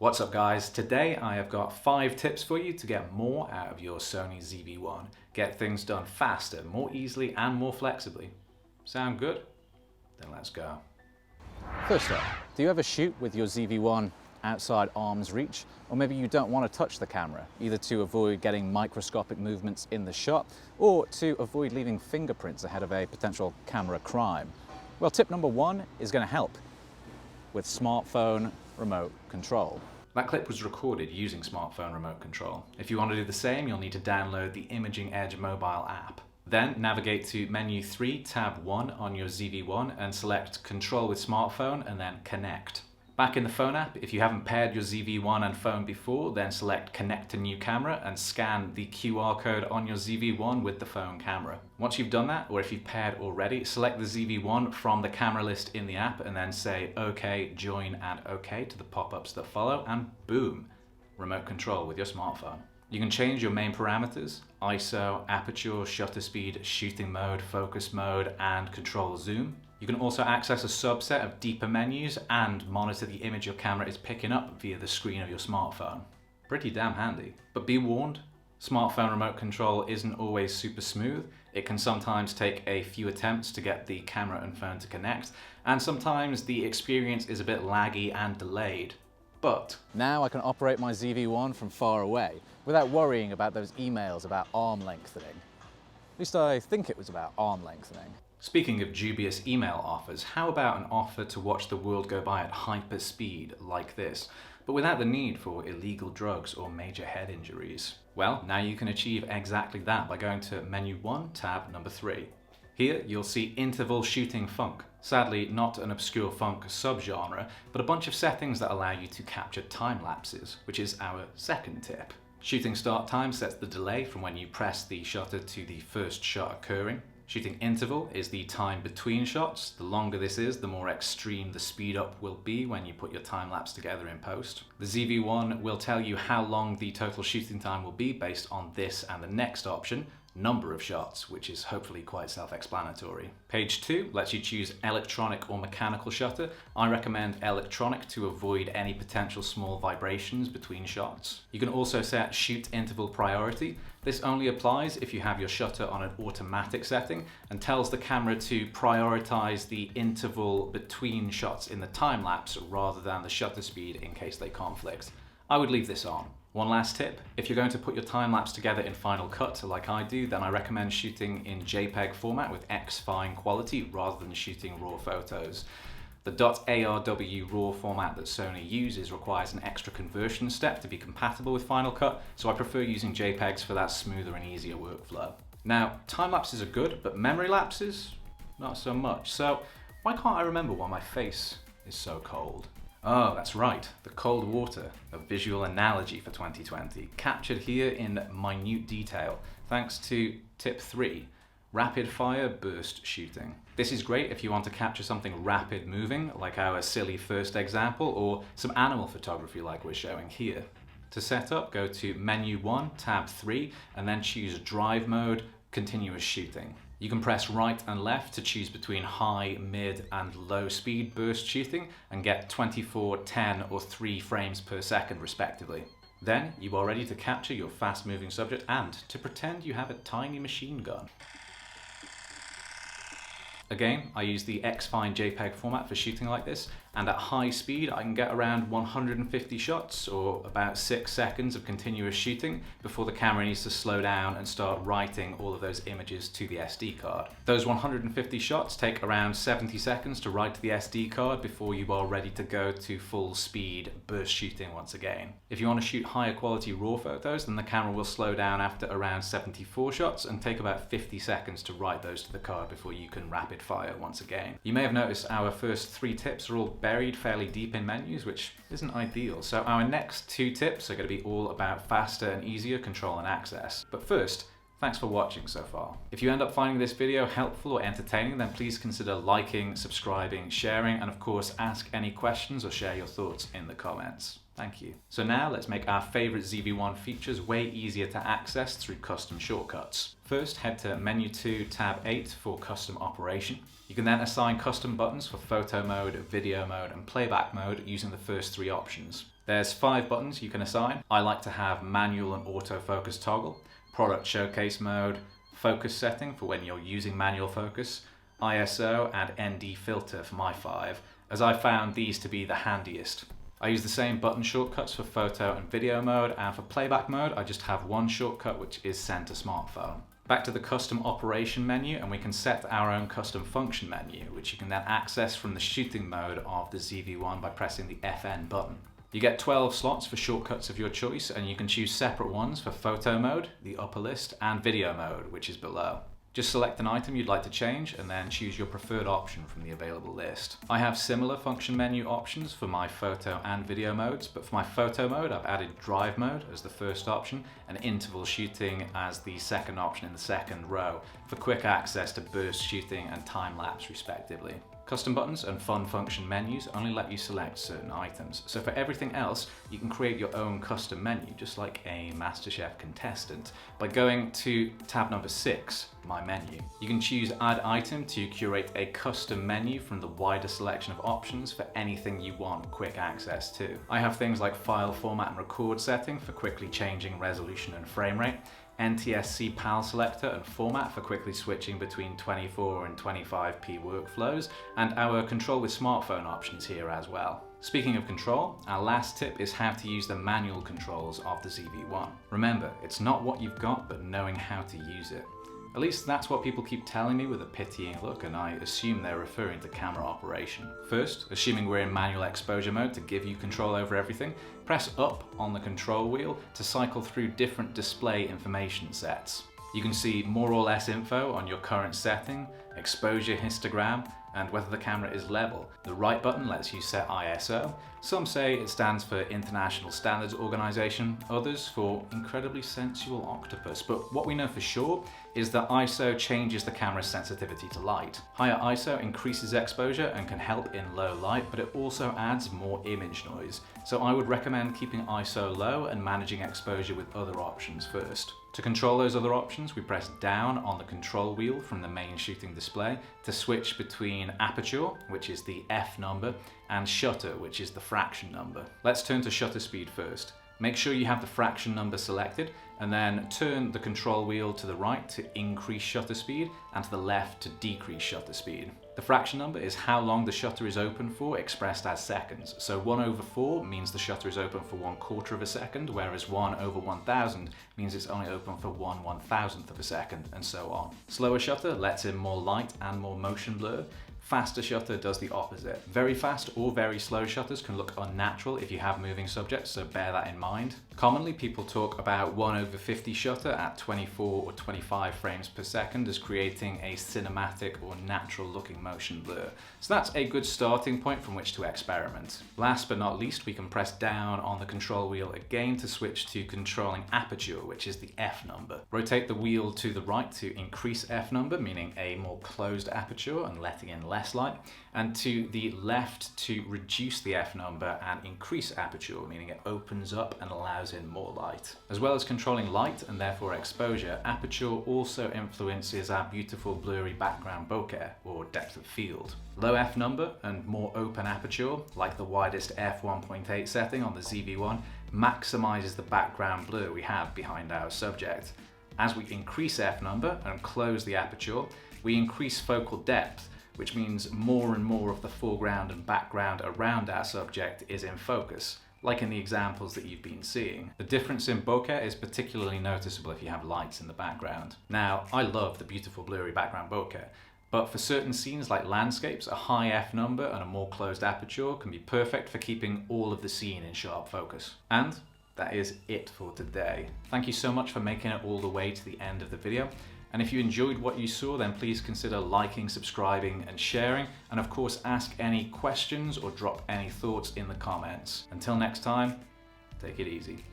What's up guys? Today I have got 5 tips for you to get more out of your Sony ZV1. Get things done faster, more easily and more flexibly. Sound good? Then let's go. First up, do you ever shoot with your ZV1 outside arm's reach? Or maybe you don't want to touch the camera, either to avoid getting microscopic movements in the shot or to avoid leaving fingerprints ahead of a potential camera crime. Well, tip number 1 is going to help with smartphone remote control. That clip was recorded using smartphone remote control. If you want to do the same, you'll need to download the Imaging Edge mobile app. Then navigate to menu 3, tab 1 on your ZV1 and select Control with Smartphone and then Connect. Back in the phone app, if you haven't paired your ZV1 and phone before, then select Connect to New Camera and scan the QR code on your ZV1 with the phone camera. Once you've done that, or if you've paired already, select the ZV1 from the camera list in the app and then say OK, join and OK to the pop-ups that follow, and boom, remote control with your smartphone. You can change your main parameters: ISO, aperture, shutter speed, shooting mode, focus mode, and control zoom. You can also access a subset of deeper menus and monitor the image your camera is picking up via the screen of your smartphone. Pretty damn handy. But be warned, smartphone remote control isn't always super smooth. It can sometimes take a few attempts to get the camera and phone to connect, and sometimes the experience is a bit laggy and delayed. But now I can operate my ZV1 from far away without worrying about those emails about arm lengthening. At least I think it was about arm lengthening. speaking of dubious email offers, how about an offer to watch the world go by at hyper speed like this, but without the need for illegal drugs or major head injuries? Well, now you can achieve exactly that by going to menu 1, tab number 3. Here you'll see interval shooting funk. Sadly, not an obscure funk subgenre, but a bunch of settings that allow you to capture time lapses, which is our second tip. Shooting start time sets the delay from when you press the shutter to the first shot occurring. Shooting interval is the time between shots. The longer this is, the more extreme the speed up will be when you put your time lapse together in post. The ZV1 will tell you how long the total shooting time will be based on this and the next option, number of shots, which is hopefully quite self-explanatory. Page 2 lets you choose electronic or mechanical shutter. I recommend electronic to avoid any potential small vibrations between shots. You can also set shoot interval priority. This only applies if you have your shutter on an automatic setting and tells the camera to prioritize the interval between shots in the time lapse rather than the shutter speed in case they conflict. I would leave this on. One last tip, if you're going to put your time lapse together in Final Cut like I do, then I recommend shooting in JPEG format with X-Fine quality rather than shooting raw photos. The .arw RAW format that Sony uses requires an extra conversion step to be compatible with Final Cut, so I prefer using JPEGs for that smoother and easier workflow. Now, time lapses are good, but memory lapses, not so much. So why can't I remember why my face is so cold? Oh, that's right, the cold water, a visual analogy for 2020, captured here in minute detail, thanks to tip 3, rapid fire burst shooting. This is great if you want to capture something rapid moving, like our silly first example, or some animal photography like we're showing here. To set up, go to menu 1, tab 3, and then choose drive mode, continuous shooting. You can press right and left to choose between high, mid, and low speed burst shooting and get 24, 10, or 3 frames per second respectively. Then you are ready to capture your fast moving subject and to pretend you have a tiny machine gun. Again, I use the X-Fine JPEG format for shooting like this, and at high speed I can get around 150 shots, or about 6 seconds of continuous shooting, before the camera needs to slow down and start writing all of those images to the SD card. Those 150 shots take around 70 seconds to write to the SD card before you are ready to go to full speed burst shooting once again. If you want to shoot higher quality raw photos, then the camera will slow down after around 74 shots and take about 50 seconds to write those to the card before you can rapid fire once again. You may have noticed our first 3 tips are all buried fairly deep in menus, which isn't ideal. So our next 2 tips are going to be all about faster and easier control and access. But first, thanks for watching so far. If you end up finding this video helpful or entertaining, then please consider liking, subscribing, sharing, and of course ask any questions or share your thoughts in the comments. Thank you. So now let's make our favorite ZV1 features way easier to access through custom shortcuts. First, head to menu 2, tab 8 for custom operation. You can then assign custom buttons for photo mode, video mode, and playback mode using the first 3 options. There's 5 buttons you can assign. I like to have manual and autofocus toggle, product showcase mode, focus setting for when you're using manual focus, ISO and ND filter for my 5, as I found these to be the handiest. I use the same button shortcuts for photo and video mode, and for playback mode I just have one shortcut, which is send to smartphone. Back to the custom operation menu, and we can set our own custom function menu, which you can then access from the shooting mode of the ZV1 by pressing the FN button. You get 12 slots for shortcuts of your choice, and you can choose separate ones for photo mode, the upper list, and video mode, which is below. Just select an item you'd like to change and then choose your preferred option from the available list. I have similar function menu options for my photo and video modes, but for my photo mode I've added drive mode as the first option and interval shooting as the second option in the second row for quick access to burst shooting and time lapse respectively. Custom buttons and fun function menus only let you select certain items, so for everything else you can create your own custom menu, just like a MasterChef contestant, by going to tab number 6, My Menu. You can choose Add Item to curate a custom menu from the wider selection of options for anything you want quick access to. I have things like file format and record setting for quickly changing resolution and frame rate, NTSC PAL selector and format for quickly switching between 24 and 25p workflows, and our control with smartphone options here as well. Speaking of control, our last tip is how to use the manual controls of the ZV1. Remember, it's not what you've got, but knowing how to use it. At least that's what people keep telling me with a pitying look, and I assume they're referring to camera operation. First, assuming we're in manual exposure mode to give you control over everything, press up on the control wheel to cycle through different display information sets. You can see more or less info on your current setting, exposure histogram, and whether the camera is level. The right button lets you set ISO. Some say it stands for International Standards Organization, others for Incredibly Sensual Octopus, but what we know for sure is that ISO changes the camera's sensitivity to light. Higher ISO increases exposure and can help in low light, but it also adds more image noise. So I would recommend keeping ISO low and managing exposure with other options first. To control those other options, we press down on the control wheel from the main shooting display to switch between aperture, which is the F number, and shutter, which is the fraction number. Let's turn to shutter speed first. Make sure you have the fraction number selected, and then turn the control wheel to the right to increase shutter speed and to the left to decrease shutter speed. The fraction number is how long the shutter is open for, expressed as seconds. So 1/4 means the shutter is open for 1/4 of a second, whereas 1/1000 means it's only open for 1/1000th of a second, and so on. Slower shutter lets in more light and more motion blur. Faster shutter does the opposite. Very fast or very slow shutters can look unnatural if you have moving subjects, so bear that in mind. Commonly, people talk about 1/50 shutter at 24 or 25 frames per second as creating a cinematic or natural looking motion blur. So that's a good starting point from which to experiment. Last but not least, we can press down on the control wheel again to switch to controlling aperture, which is the F number. Rotate the wheel to the right to increase F number, meaning a more closed aperture and letting in less light, and to the left to reduce the F number and increase aperture, meaning it opens up and allows in more light. As well as controlling light and therefore exposure, aperture also influences our beautiful blurry background bokeh, or depth of field. Low F number and more open aperture, like the widest f1.8 setting on the ZV1, maximizes the background blur we have behind our subject. As we increase F number and close the aperture, we increase focal depth, which means more and more of the foreground and background around our subject is in focus, like in the examples that you've been seeing. The difference in bokeh is particularly noticeable if you have lights in the background. Now, I love the beautiful blurry background bokeh, but for certain scenes like landscapes, a high F number and a more closed aperture can be perfect for keeping all of the scene in sharp focus. And that is it for today. Thank you so much for making it all the way to the end of the video. And if you enjoyed what you saw, then please consider liking, subscribing, and sharing. And of course, ask any questions or drop any thoughts in the comments. Until next time, take it easy.